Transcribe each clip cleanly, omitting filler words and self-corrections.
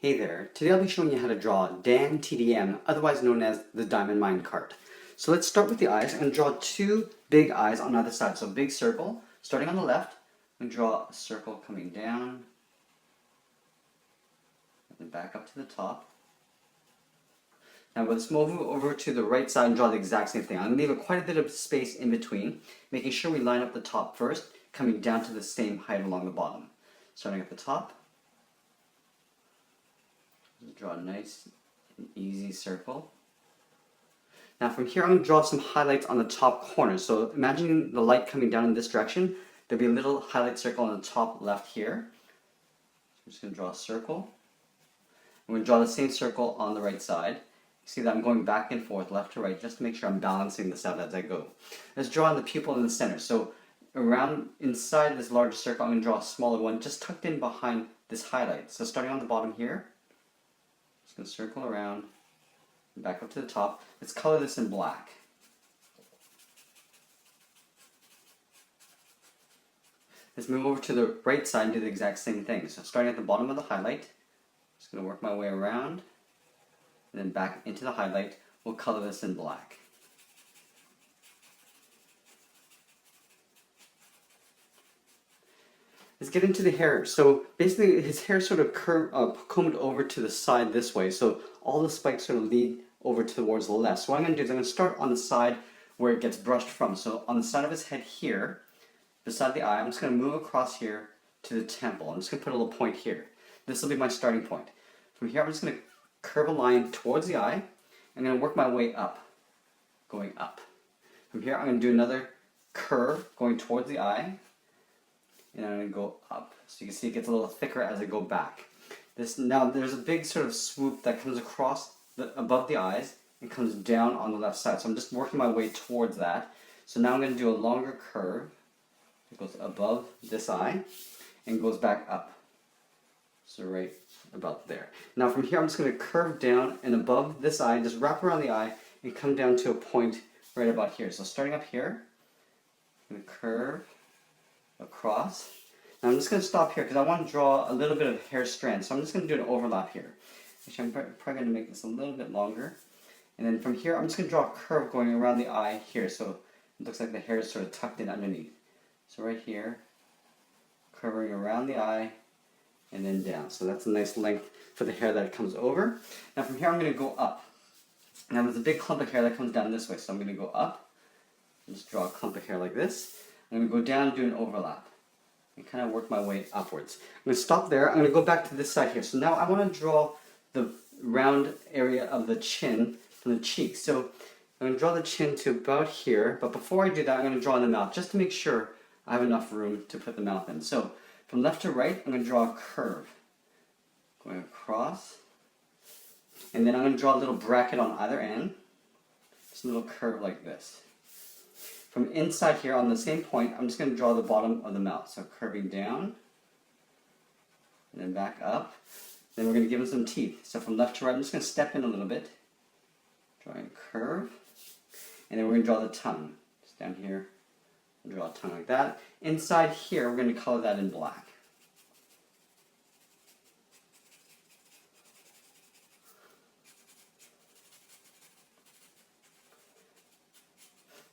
Hey there, today I'll be showing you how to draw DanTDM, otherwise known as the Diamond Minecart. So let's start with the eyes. I'm going to draw two big eyes on either side. So big circle, starting on the left, I'm going to draw a circle coming down, and then back up to the top. Now let's move over to the right side and draw the exact same thing. I'm going to leave quite a bit of space in between, making sure we line up the top first, coming down to the same height along the bottom. Starting at the top. Draw a nice and easy circle. Now from here I'm going to draw some highlights on the top corner. So imagine the light coming down in this direction. There'll be a little highlight circle on the top left here. So I'm just going to draw a circle. I'm going to draw the same circle on the right side. You see that I'm going back and forth, left to right, just to make sure I'm balancing this out as I go. Let's draw the pupil in the center. So around inside this larger circle I'm going to draw a smaller one just tucked in behind this highlight. So starting on the bottom here. Just going to circle around, and back up to the top. Let's color this in black. Let's move over to the right side and do the exact same thing. So starting at the bottom of the highlight, just going to work my way around, and then back into the highlight. We'll color this in black. Let's get into the hair. So basically his hair sort of combed over to the side this way. So all the spikes sort of lead over towards the left. So what I'm going to do is I'm going to start on the side where it gets brushed from. So on the side of his head here, beside the eye, I'm just going to move across here to the temple. I'm just going to put a little point here. This will be my starting point. From here I'm just going to curve a line towards the eye. I'm going to work my way up, going up. From here I'm going to do another curve going towards the eye. And I'm going to go up. So you can see it gets a little thicker as I go back. Now there's a big sort of swoop that comes across above the eyes and comes down on the left side. So I'm just working my way towards that. So now I'm going to do a longer curve. It goes above this eye and goes back up. So right about there. Now from here I'm just going to curve down and above this eye, just wrap around the eye and come down to a point right about here. So starting up here, I'm going to curve across. Now I'm just going to stop here because I want to draw a little bit of hair strand. So I'm just going to do an overlap here. Actually, I'm probably going to make this a little bit longer. And then from here, I'm just going to draw a curve going around the eye here. So it looks like the hair is sort of tucked in underneath. So right here, curving around the eye and then down. So that's a nice length for the hair that comes over. Now from here, I'm going to go up. Now there's a big clump of hair that comes down this way. So I'm going to go up and just draw a clump of hair like this. I'm going to go down and do an overlap and kind of work my way upwards. I'm going to stop there. I'm going to go back to this side here. So now I want to draw the round area of the chin from the cheek. So I'm going to draw the chin to about here, but before I do that I'm going to draw in the mouth just to make sure I have enough room to put the mouth in. So from left to right I'm going to draw a curve going across, and then I'm going to draw a little bracket on either end, just a little curve like this. From inside here on the same point, I'm just going to draw the bottom of the mouth. So curving down, and then back up. Then we're going to give him some teeth. So from left to right, I'm just going to step in a little bit, drawing a curve, and then we're going to draw the tongue. Just down here, we'll draw a tongue like that. Inside here, we're going to color that in black.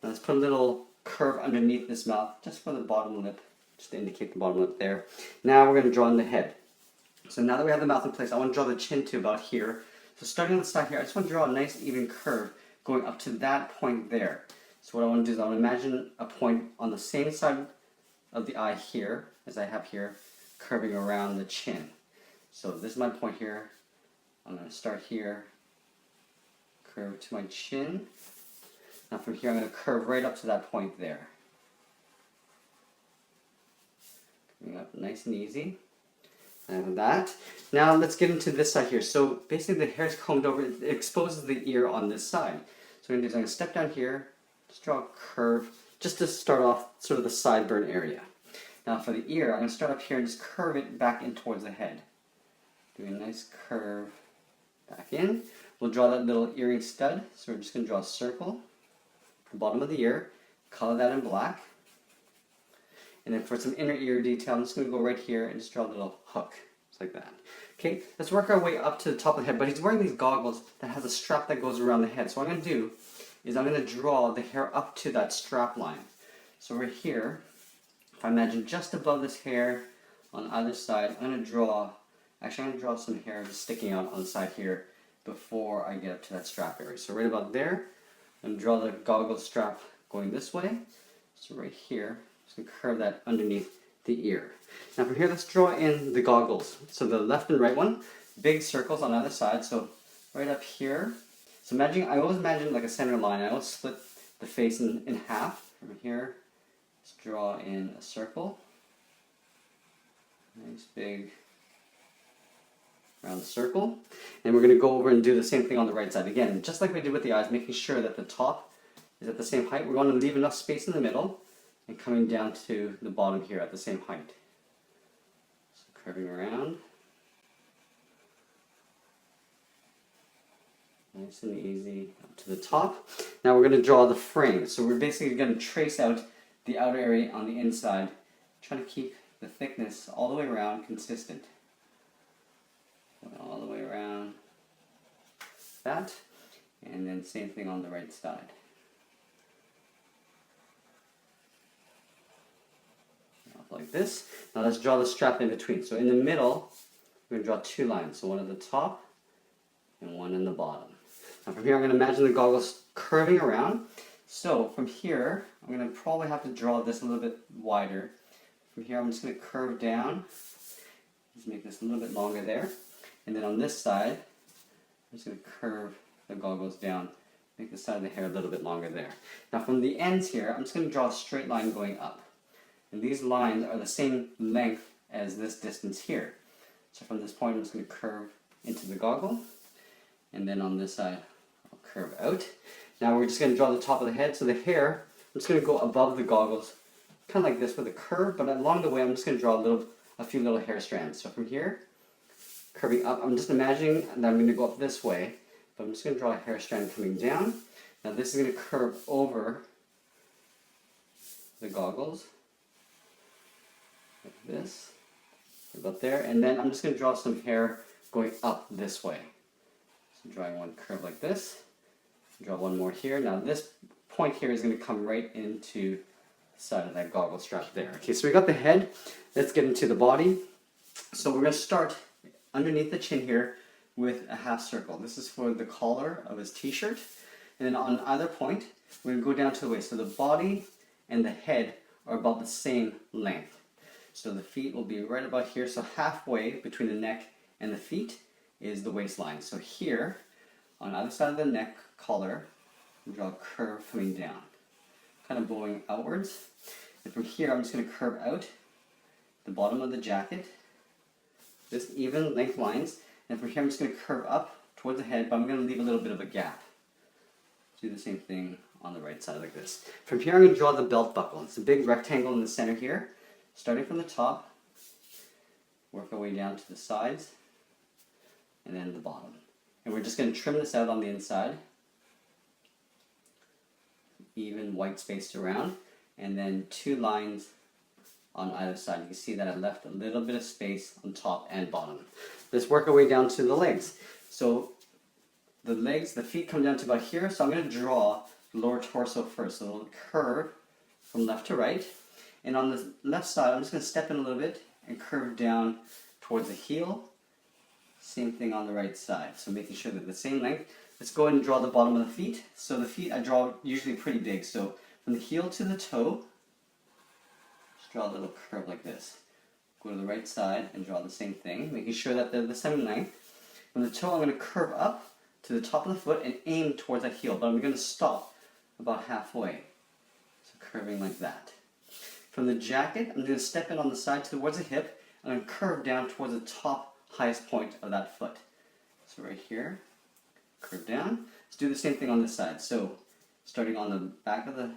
Now let's put a little curve underneath this mouth, just for the bottom lip, just to indicate the bottom lip there. Now we're going to draw in the head. So now that we have the mouth in place, I want to draw the chin to about here. So starting on the side here, I just want to draw a nice even curve going up to that point there. So what I want to do is I want to imagine a point on the same side of the eye here, as I have here, curving around the chin. So this is my point here. I'm going to start here, curve to my chin. Now from here I'm going to curve right up to that point there. Coming up nice and easy. And that. Now let's get into this side here. So basically the hair is combed over, it exposes the ear on this side. So what I'm going to do is I'm going to step down here, just draw a curve, just to start off sort of the sideburn area. Now for the ear, I'm going to start up here and just curve it back in towards the head. Doing a nice curve back in. We'll draw that little earring stud. So we're just going to draw a circle. The bottom of the ear, color that in black, and then for some inner ear detail I'm just going to go right here and just draw a little hook, just like that. Okay, let's work our way up to the top of the head, but he's wearing these goggles that has a strap that goes around the head. So what I'm going to do is I'm going to draw the hair up to that strap line. So right here, if I imagine just above this hair on either side, I'm going to draw some hair just sticking out on the side here before I get up to that strap area. So right about there, I'm going to draw the goggle strap going this way. So right here, I'm just going to curve that underneath the ear. Now from here, let's draw in the goggles. So the left and right one, big circles on either side. So right up here. So I always imagine like a center line. I always split the face in half. From here, let's draw in a circle. Nice big round circle. And we're going to go over and do the same thing on the right side. Again, just like we did with the eyes, making sure that the top is at the same height. We're going to leave enough space in the middle and coming down to the bottom here at the same height. So curving around. Nice and easy up to the top. Now we're going to draw the frame. So we're basically going to trace out the outer area on the inside, trying to keep the thickness all the way around consistent. All the way around that. And then same thing on the right side. Like this. Now let's draw the strap in between. So in the middle, we're going to draw two lines. So one at the top and one in the bottom. Now from here, I'm going to imagine the goggles curving around. So from here, I'm going to probably have to draw this a little bit wider. From here, I'm just going to curve down. Just make this a little bit longer there. And then on this side, I'm just going to curve the goggles down. Make the side of the hair a little bit longer there. Now from the ends here, I'm just going to draw a straight line going up. And these lines are the same length as this distance here. So from this point, I'm just going to curve into the goggle. And then on this side, I'll curve out. Now we're just going to draw the top of the head. So the hair, I'm just going to go above the goggles, kind of like this with a curve. But along the way, I'm just going to draw a few little hair strands. So from here, curving up, I'm just imagining that I'm going to go up this way. But I'm just going to draw a hair strand coming down. Now this is going to curve over the goggles. Like this, about there, and then I'm just going to draw some hair going up this way. So drawing one curve like this, draw one more here. Now this point here is going to come right into the side of that goggle strap there. Okay, so we got the head. Let's get into the body. So we're going to start underneath the chin here with a half circle. This is for the collar of his t-shirt. And then on either point, we're going to go down to the waist. So the body and the head are about the same length. So the feet will be right about here. So halfway between the neck and the feet is the waistline. So here, on either side of the neck collar, we draw a curve coming down, kind of bowing outwards. And from here, I'm just going to curve out the bottom of the jacket, just even length lines. And from here, I'm just going to curve up towards the head, but I'm going to leave a little bit of a gap. Do the same thing on the right side like this. From here, I'm going to draw the belt buckle. It's a big rectangle in the center here. Starting from the top, work our way down to the sides, and then the bottom. And we're just going to trim this out on the inside. Even white spaced around, and then two lines on either side. You can see that I left a little bit of space on top and bottom. Let's work our way down to the legs. So the legs, the feet come down to about here, so I'm going to draw the lower torso first. So it'll curve from left to right. And on the left side, I'm just going to step in a little bit and curve down towards the heel. Same thing on the right side. So making sure that the same length. Let's go ahead and draw the bottom of the feet. So the feet I draw usually pretty big. So from the heel to the toe, just draw a little curve like this. Go to the right side and draw the same thing, making sure that they're the same length. From the toe, I'm going to curve up to the top of the foot and aim towards that heel. But I'm going to stop about halfway. So curving like that. From the jacket, I'm going to step in on the side towards the hip. I'm going to curve down towards the top highest point of that foot. So right here, curve down. Let's do the same thing on this side. So starting on the back of the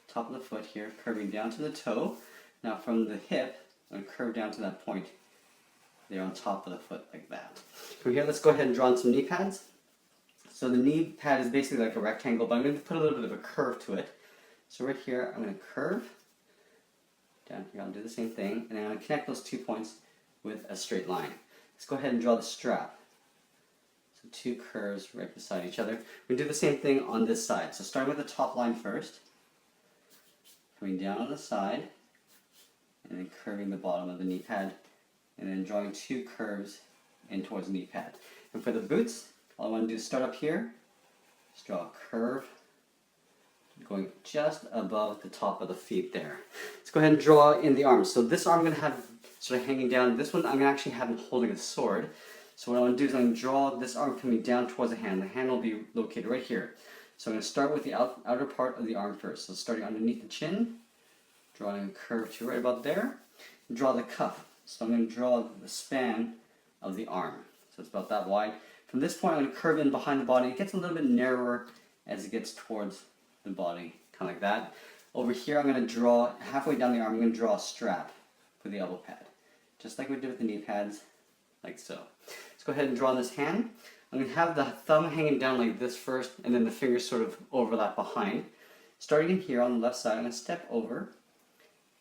top of the foot here, curving down to the toe. Now from the hip, I'm going to curve down to that point there on top of the foot like that. From here, let's go ahead and draw on some knee pads. So the knee pad is basically like a rectangle, but I'm going to put a little bit of a curve to it. So right here, I'm going to curve. Down here, I'll do the same thing, and then I'm going to connect those 2 points with a straight line. let's go ahead and draw the strap. So two curves right beside each other. We do the same thing on this side. So starting with the top line first, coming down on the side, and then curving the bottom of the knee pad, and then drawing two curves in towards the knee pad. And for the boots, all I want to do is start up here, just draw a curve, going just above the top of the feet there. Let's go ahead and draw in the arms. So this arm I'm going to have sort of hanging down. This one I'm going to actually have him holding a sword. So what I want to do is I'm going to draw this arm coming down towards the hand. The hand will be located right here. So I'm going to start with the outer part of the arm first. So starting underneath the chin, drawing a curve to right about there. Draw the cuff. So I'm going to draw the span of the arm. So it's about that wide. From this point I'm going to curve in behind the body. It gets a little bit narrower as it gets towards the body, kind of like that. Over here I'm going to draw, halfway down the arm, I'm going to draw a strap for the elbow pad. Just like we did with the knee pads, like so. Let's go ahead and draw this hand. I'm going to have the thumb hanging down like this first, and then the fingers sort of overlap behind. Starting in here on the left side, I'm going to step over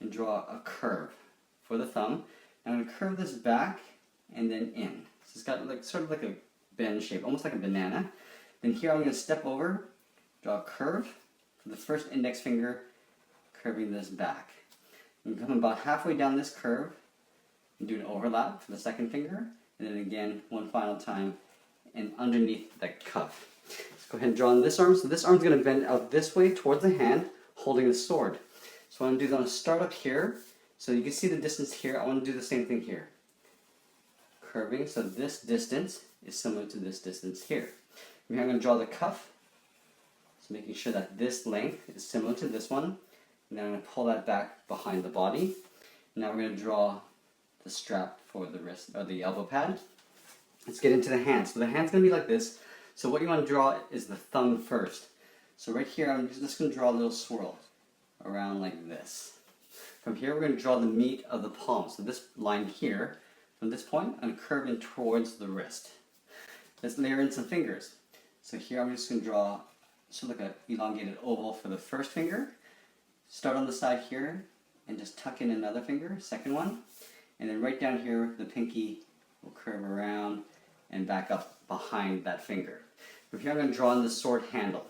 and draw a curve for the thumb. I'm going to curve this back and then in. So it's got like sort of like a bend shape, almost like a banana. Then here I'm going to step over, draw a curve for the first index finger, curving this back. I'm going to come about halfway down this curve and do an overlap for the second finger, and then again one final time and underneath that cuff. Let's go ahead and draw on this arm. So this arm's going to bend out this way towards the hand, holding the sword. So what I'm going to do is I'm going to start up here. So you can see the distance here. I want to do the same thing here. Curving, so this distance is similar to this distance here. From here I'm going to draw the cuff. So making sure that this length is similar to this one. And then I'm going to pull that back behind the body. Now we're going to draw the strap for the wrist, or the elbow pad. Let's get into the hand. So the hand's going to be like this. So what you want to draw is the thumb first. So right here I'm just going to draw a little swirl around like this. From here we're going to draw the meat of the palm. So this line here, from this point I'm curving towards the wrist. Let's layer in some fingers. So here I'm just going to draw sort of like an elongated oval for the first finger. Start on the side here and just tuck in another finger, second one. And then right down here the pinky will curve around and back up behind that finger. From here I'm going to draw in the sword handle.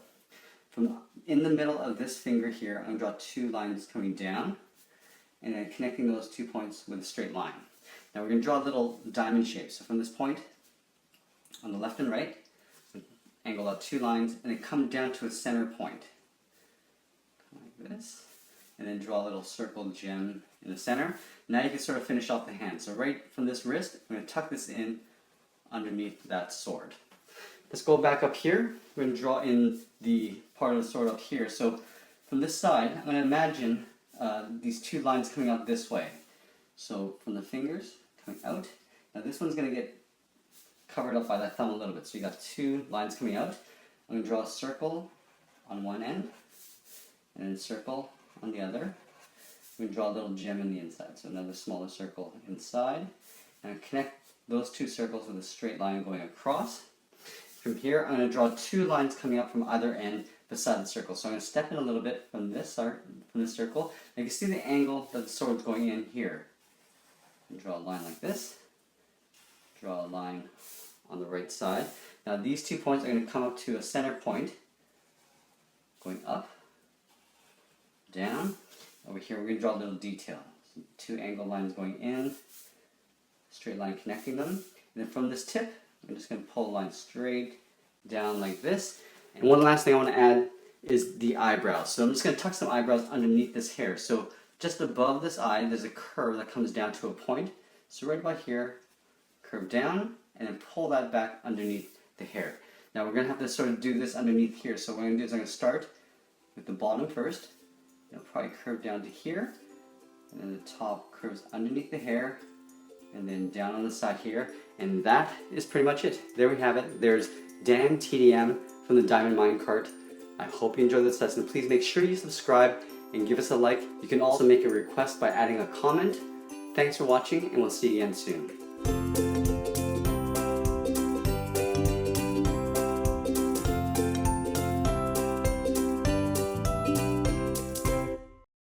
From in the middle of this finger here, I'm going to draw two lines coming down and then connecting those 2 points with a straight line. Now we're going to draw a little diamond shape. So from this point, on the left and right, angle out two lines and then come down to a center point. Like this. And then draw a little circle gem in the center. Now you can sort of finish off the hand. So right from this wrist, I'm going to tuck this in underneath that sword. Let's go back up here. We're going to draw in the part of the sword up here. So from this side, I'm going to imagine these two lines coming out this way. So from the fingers coming out. Now this one's going to get covered up by that thumb a little bit. So you got two lines coming out. I'm going to draw a circle on one end and then a circle on the other. I'm going to draw a little gem in the inside. So another smaller circle inside. And connect those two circles with a straight line going across. From here, I'm going to draw two lines coming out from either end beside the circle. So I'm going to step in a little bit from this circle. And you can see the angle that the sword's going in here. And draw a line like this. Draw a line on the right side. Now these 2 points are going to come up to a center point. Going up, down. Over here, we're going to draw a little detail. So two angle lines going in. Straight line connecting them. And then from this tip, I'm just going to pull a line straight down like this. And one last thing I want to add is the eyebrows. So I'm just going to tuck some eyebrows underneath this hair. So just above this eye, there's a curve that comes down to a point. So right about here, curve down, and then pull that back underneath the hair. Now we're going to have to sort of do this underneath here. So what I'm going to do is I'm going to start with the bottom first. It'll probably curve down to here. And then the top curves underneath the hair. And then down on the side here. And that is pretty much it. There we have it. There's DanTDM from the Diamond Minecart. I hope you enjoyed this lesson. Please make sure you subscribe and give us a like. You can also make a request by adding a comment. Thanks for watching, and we'll see you again soon.